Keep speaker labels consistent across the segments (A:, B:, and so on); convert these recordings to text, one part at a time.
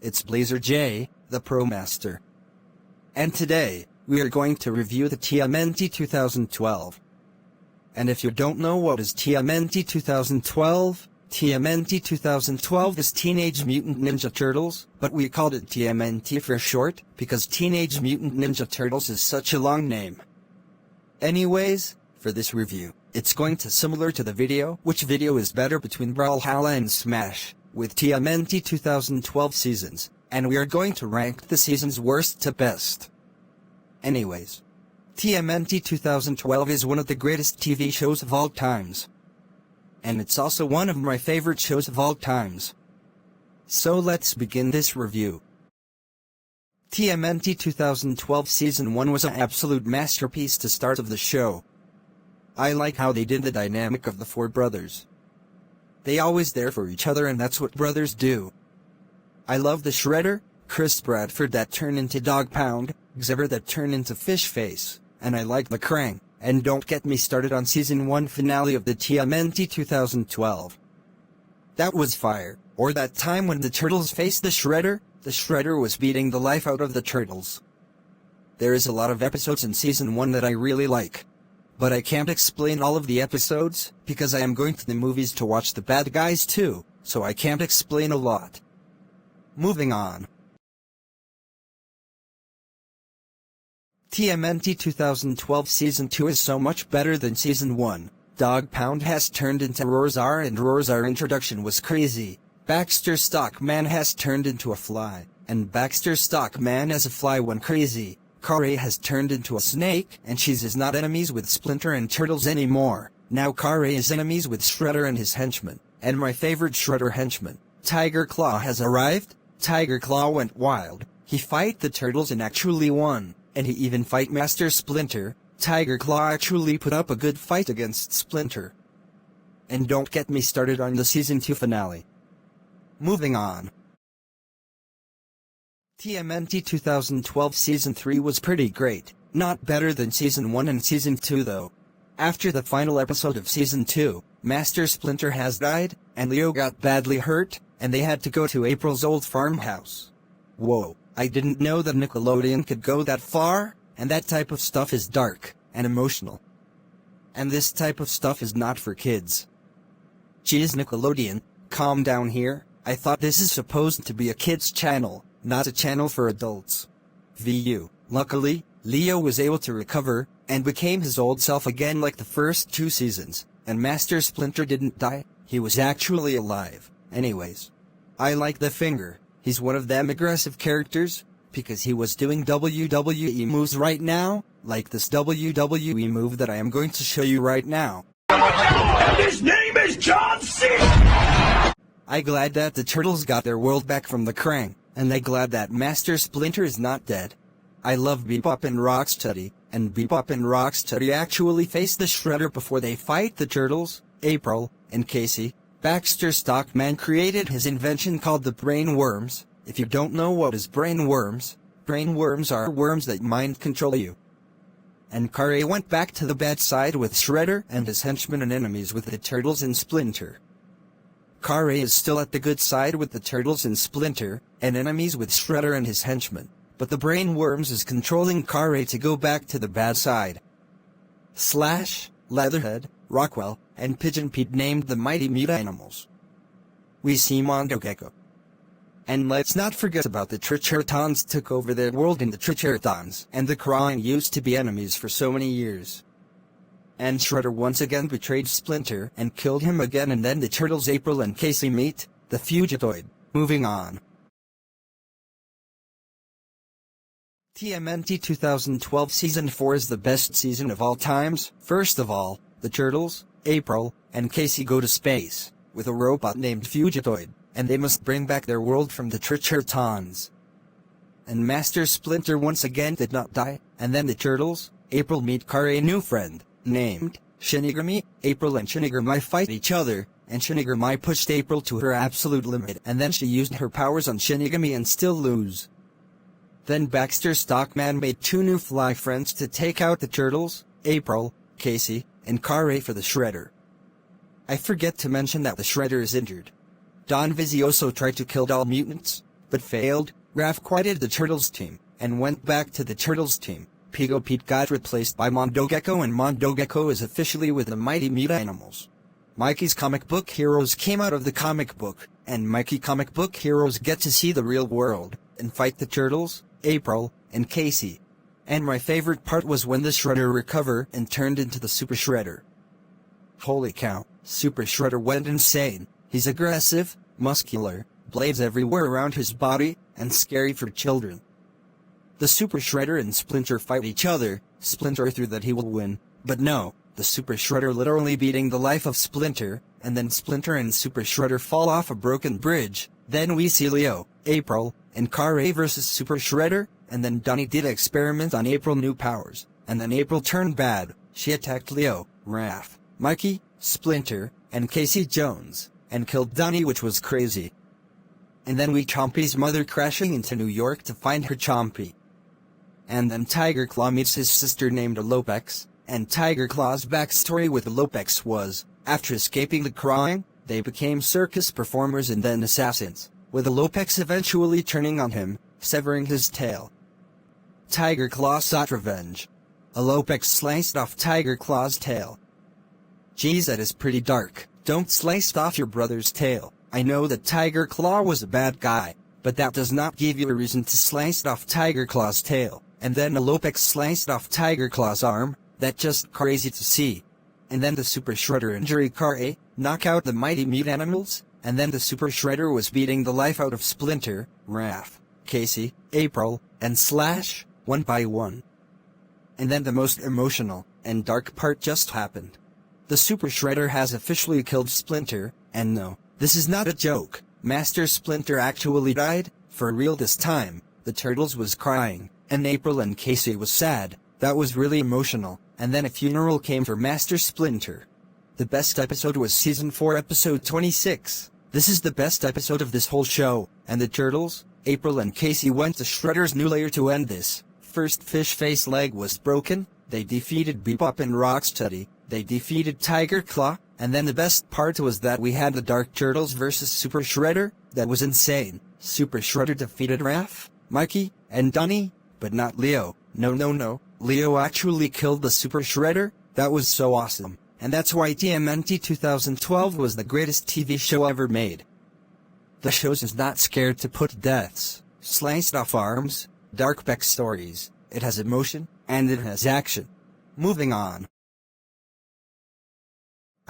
A: it's Blazer J, the Pro Master. And today, we are going to review the TMNT 2012. And if you don't know what is TMNT 2012, TMNT 2012 is Teenage Mutant Ninja Turtles, but we called it TMNT for short, because Teenage Mutant Ninja Turtles is such a long name. Anyways, for this review, it's going to similar to the video, which video is better between Brawlhalla and Smash, with TMNT 2012 seasons, and we are going to rank the seasons worst to best. Anyways, TMNT 2012 is one of the greatest TV shows of all times. And it's also one of my favorite shows of all times. So let's begin this review. TMNT 2012 Season 1 was an absolute masterpiece to start of the show. I like how they did the dynamic of the four brothers. They always there for each other, and that's what brothers do. I love the Shredder, Chris Bradford that turned into Dog Pound, Xavier that turned into Fish Face, and I like the Krang. And don't get me started on Season 1 finale of the TMNT 2012. That was fire. Or that time when the Turtles faced the Shredder was beating the life out of the Turtles. There is a lot of episodes in Season 1 that I really like. But I can't explain all of the episodes, because I am going to the movies to watch the bad guys too, so I can't explain a lot. Moving on. TMNT 2012 Season 2 is so much better than Season 1. Dog Pound has turned into Rorzar, and Rorzar introduction was crazy. Baxter Stockman has turned into a fly, and Baxter Stockman as a fly went crazy. Kare has turned into a snake, and she's is not enemies with Splinter and Turtles anymore. Now Kare is enemies with Shredder and his henchmen, and my favorite Shredder henchman, Tiger Claw, has arrived. Tiger Claw went wild. He fight the Turtles and actually won. And he even fight Master Splinter. Tiger Claw actually put up a good fight against Splinter. And don't get me started on the Season 2 finale. Moving on. TMNT 2012 Season 3 was pretty great. Not better than Season 1 and Season 2 though. After the final episode of Season 2, Master Splinter has died, and Leo got badly hurt, and they had to go to April's old farmhouse. Whoa. I didn't know that Nickelodeon could go that far, and that type of stuff is dark and emotional. And this type of stuff is not for kids. Geez, Nickelodeon, calm down here. I thought this is supposed to be a kids channel, not a channel for adults. VU. Luckily, Leo was able to recover, and became his old self again like the first 2 seasons, and Master Splinter didn't die, he was actually alive. Anyways. I like the finger. He's one of them aggressive characters, because he was doing WWE moves right now, like this WWE move that I am going to show you right now.
B: His name is John C.
A: I glad that the Turtles got their world back from the Krang, and I glad that Master Splinter is not dead. I love Bebop and Rocksteady, and Bebop and Rocksteady actually face the Shredder before they fight the Turtles. April and Casey. Baxter Stockman created his invention called the brain worms. If you don't know what is brain worms are worms that mind control you. And Kare went back to the bad side with Shredder and his henchmen and enemies with the Turtles and Splinter. Kare is still at the good side with the Turtles and Splinter, and enemies with Shredder and his henchmen, but the brain worms is controlling Kare to go back to the bad side. Slash, Leatherhead, Rockwell, and Pigeon Pete named the mighty mutant animals. We see Mondo Gecko. And let's not forget about the Triceratons took over their world in the Triceratons, and the Krang used to be enemies for so many years. And Shredder once again betrayed Splinter and killed him again, and then the Turtles April and Casey meet, the Fugitoid. Moving on. TMNT 2012 Season 4 is the best season of all times. First of all, the Turtles, April, and Casey go to space, with a robot named Fugitoid, and they must bring back their world from the Triceratons. And Master Splinter once again did not die, and then the Turtles, April meet Kare's new friend, named Shinigami. April and Shinigami fight each other, and Shinigami pushed April to her absolute limit, and then she used her powers on Shinigami and still lose. Then Baxter Stockman made 2 new fly friends to take out the Turtles, April, Casey, and Kare for the Shredder. I forget to mention that the Shredder is injured. Don Vizioso tried to kill all mutants, but failed. Raph quitted the Turtles team, and went back to the Turtles team. Pigo Pete got replaced by Mondogecko, and Mondogecko is officially with the Mighty Mutant Animals. Mikey's comic book heroes came out of the comic book, and Mikey comic book heroes get to see the real world, and fight the Turtles, April, and Casey. And my favorite part was when the Shredder recovered and turned into the Super Shredder. Holy cow, Super Shredder went insane. He's aggressive, muscular, blades everywhere around his body, and scary for children. The Super Shredder and Splinter fight each other. Splinter thought that he will win, but no, the Super Shredder literally beating the life of Splinter, and then Splinter and Super Shredder fall off a broken bridge. Then we see Leo, April, and Kare versus Super Shredder, and then Donnie did experiment on April new powers, and then April turned bad. She attacked Leo, Raph, Mikey, Splinter, and Casey Jones, and killed Donnie, which was crazy. And then we Chompy's mother crashing into New York to find her Chompy. And then Tiger Claw meets his sister named Alopex, and Tiger Claw's backstory with Alopex was, after escaping the crying, they became circus performers and then assassins, with Alopex eventually turning on him, severing his tail. Tiger Claw sought revenge. Alopex sliced off Tiger Claw's tail. Geez, that is pretty dark. Don't slice off your brother's tail. I know that Tiger Claw was a bad guy, but that does not give you a reason to slice off Tiger Claw's tail. And then Alopex sliced off Tiger Claw's arm. That's just crazy to see. And then the Super Shredder injury Kare, knock out the Mighty Mutant Animals, and then the Super Shredder was beating the life out of Splinter, Raph, Casey, April, and Slash, one by one. And then the most emotional and dark part just happened. The Super Shredder has officially killed Splinter, and no, this is not a joke. Master Splinter actually died, for real this time. The Turtles was crying, and April and Casey was sad. That was really emotional. And then a funeral came for Master Splinter. The best episode was Season 4 Episode 26. This is the best episode of this whole show, and the Turtles, April and Casey went to Shredder's new lair to end this. First Fish Face leg was broken, they defeated Bebop and Rocksteady, they defeated Tiger Claw, and then the best part was that we had the Dark Turtles versus Super Shredder. That was insane. Super Shredder defeated Raph, Mikey, and Donnie, but not Leo. No. Leo actually killed the Super Shredder. That was so awesome. And that's why TMNT 2012 was the greatest TV show ever made. The show is not scared to put deaths, sliced off arms, dark backstories. It has emotion, and it has action. Moving on.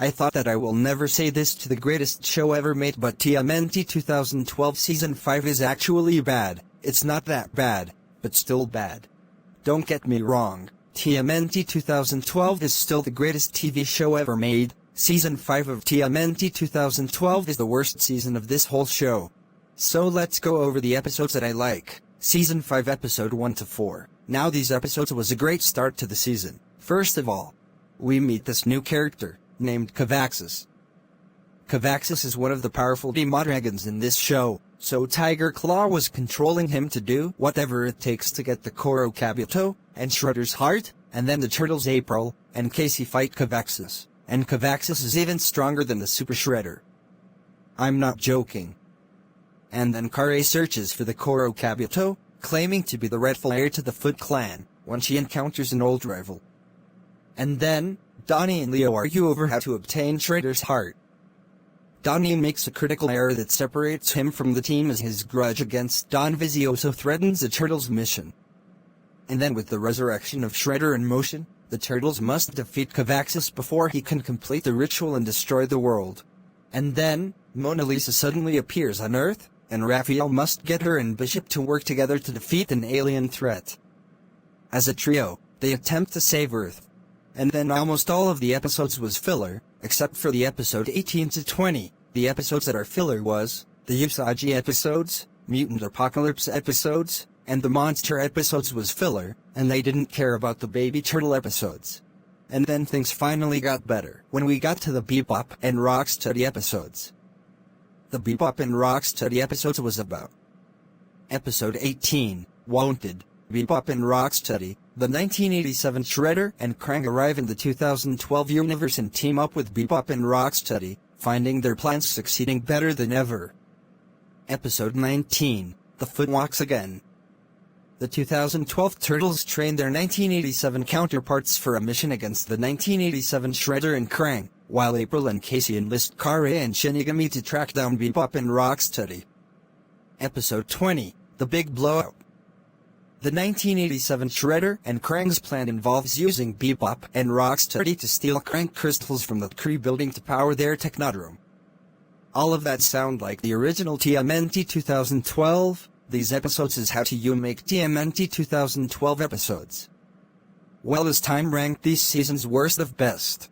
A: I thought that I will never say this to the greatest show ever made, but TMNT 2012 Season 5 is actually bad. It's not that bad, but still bad. Don't get me wrong, TMNT 2012 is still the greatest TV show ever made. Season 5 of TMNT 2012 is the worst season of this whole show. So let's go over the episodes that I like. Season 5 Episode 1 to 4. Now these episodes was a great start to the season. First of all, we meet this new character, named Cavaxis. Cavaxis is one of the powerful Demodragons in this show, so Tiger Claw was controlling him to do whatever it takes to get the Koro Kabuto and Shredder's heart, and then the Turtles April and Casey fight Cavaxis, and Cavaxis is even stronger than the Super Shredder. I'm not joking. And then Kare searches for the Koro Kabuto, claiming to be the rightful heir to the Foot Clan, when she encounters an old rival. And then, Donnie and Leo argue over how to obtain Shredder's heart. Donnie makes a critical error that separates him from the team as his grudge against Don Vizioso threatens the Turtles' mission. And then with the resurrection of Shredder in motion, the Turtles must defeat Cavaxis before he can complete the ritual and destroy the world. And then, Mona Lisa suddenly appears on Earth, and Raphael must get her and Bishop to work together to defeat an alien threat. As a trio, they attempt to save Earth. And then almost all of the episodes was filler, except for the episode 18 to 20. The episodes that are filler was, the Usagi episodes, Mutant Apocalypse episodes, and the Monster episodes was filler, and they didn't care about the Baby Turtle episodes. And then things finally got better when we got to the Bebop and Rocksteady episodes. The Bebop and Rocksteady episodes was about Episode 18, Wanted. Bebop and Rocksteady, the 1987 Shredder and Krang arrive in the 2012 universe and team up with Bebop and Rocksteady, finding their plans succeeding better than ever. Episode 19, The foot walks again. The 2012 Turtles trained their 1987 counterparts for a mission against the 1987 Shredder and Krang, while April and Casey enlist Kare and Shinigami to track down Bebop and Rocksteady. Episode 20, The Big Blowout. The 1987 Shredder and Krang's plan involves using Bebop and Rocksteady to steal Krang crystals from the Kree building to power their Technodrome. All of that sound like the original TMNT 2012? These episodes is how you make TMNT 2012 episodes. Well, it's time rank these seasons worst of best.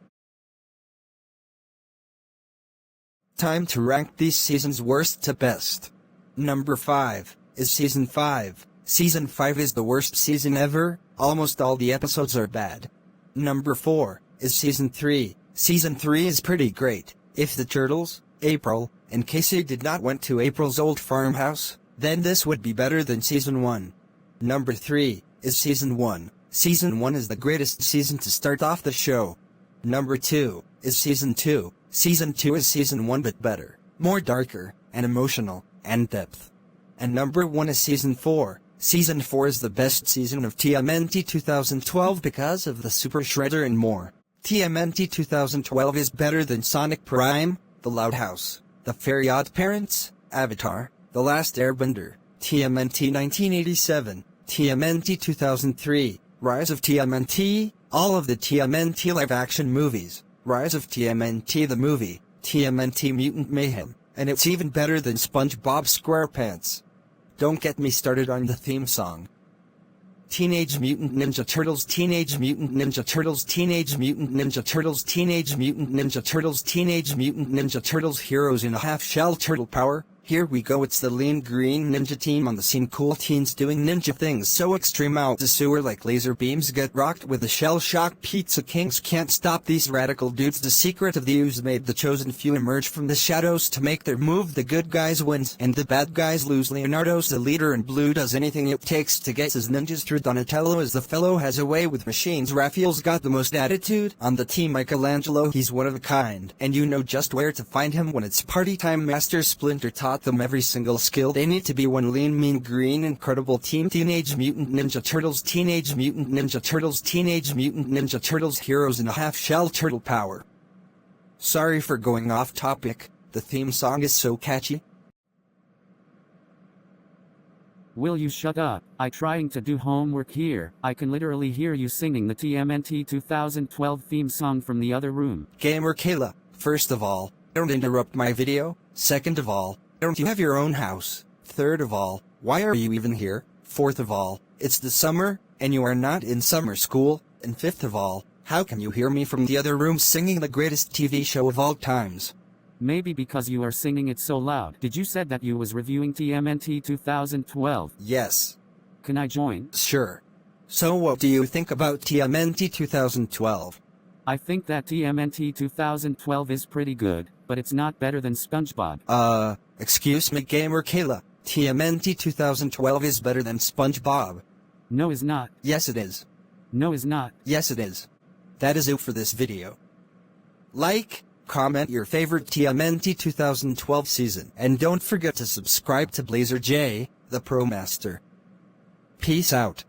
A: Time to rank these seasons worst to best. Number 5 is Season 5. Season 5 is the worst season ever, almost all the episodes are bad. Number 4 is Season 3. Season 3 is pretty great. If the Turtles, April, and Casey did not went to April's old farmhouse, then this would be better than Season 1. Number 3 is Season 1. Season 1 is the greatest season to start off the show. Number 2 is Season 2. Season 2 is Season 1 but better, more darker, and emotional, and depth. And number 1 is Season 4. Season 4 is the best season of TMNT 2012 because of the Super Shredder and more. TMNT 2012 is better than Sonic Prime, The Loud House, The Fairy Odd Parents, Avatar, The Last Airbender, TMNT 1987, TMNT 2003, Rise of TMNT, all of the TMNT live-action movies, Rise of TMNT the movie, TMNT Mutant Mayhem, and it's even better than SpongeBob SquarePants. Don't get me started on the theme song. Teenage Mutant Ninja Turtles, Teenage Mutant Ninja Turtles, Teenage Mutant Ninja Turtles, Teenage Mutant Ninja Turtles, Teenage Mutant Ninja Turtles, Heroes in a Half-Shell Turtle Power. Here we go, it's the lean green ninja team on the scene, cool teens doing ninja things so extreme out the sewer like laser beams get rocked with the shell shock. Pizza Kings can't stop these radical dudes. The secret of the ooze made the chosen few emerge from the shadows to make their move. The good guys wins and the bad guys lose. Leonardo's the leader and Blue does anything it takes to get his ninjas through. Donatello is the fellow has a way with machines. Raphael's got the most attitude on the team. Michelangelo, he's one of a kind, and you know just where to find him when it's party time. Master Splinter taught them every single skill they need to be one lean, mean, green, incredible team. Teenage Mutant Ninja Turtles, Teenage Mutant Ninja Turtles, Teenage Mutant Ninja Turtles, Heroes in a Half-Shell Turtle Power. Sorry for going off topic, the theme song is so catchy.
C: Will you shut up? I trying to do homework here. I can literally hear you singing the TMNT 2012 theme song from the other room.
A: Gamer Kayla, first of all, don't interrupt my video. Second of all, don't you have your own house? Third of all, why are you even here? Fourth of all, it's the summer, and you are not in summer school. And fifth of all, how can you hear me from the other room singing the greatest TV show of all times?
C: Maybe because you are singing it so loud. Did you said that you was reviewing TMNT 2012?
A: Yes.
C: Can I join?
A: Sure. So what do you think about TMNT 2012?
C: I think that TMNT 2012 is pretty good, but it's not better than SpongeBob.
A: Excuse me, Gamer Kayla. TMNT 2012 is better than SpongeBob.
C: No, is not.
A: Yes, it is.
C: No, is not.
A: Yes, it is. That is it for this video. Like, comment your favorite TMNT 2012 season, and don't forget to subscribe to Blazer J, the Pro Master. Peace out.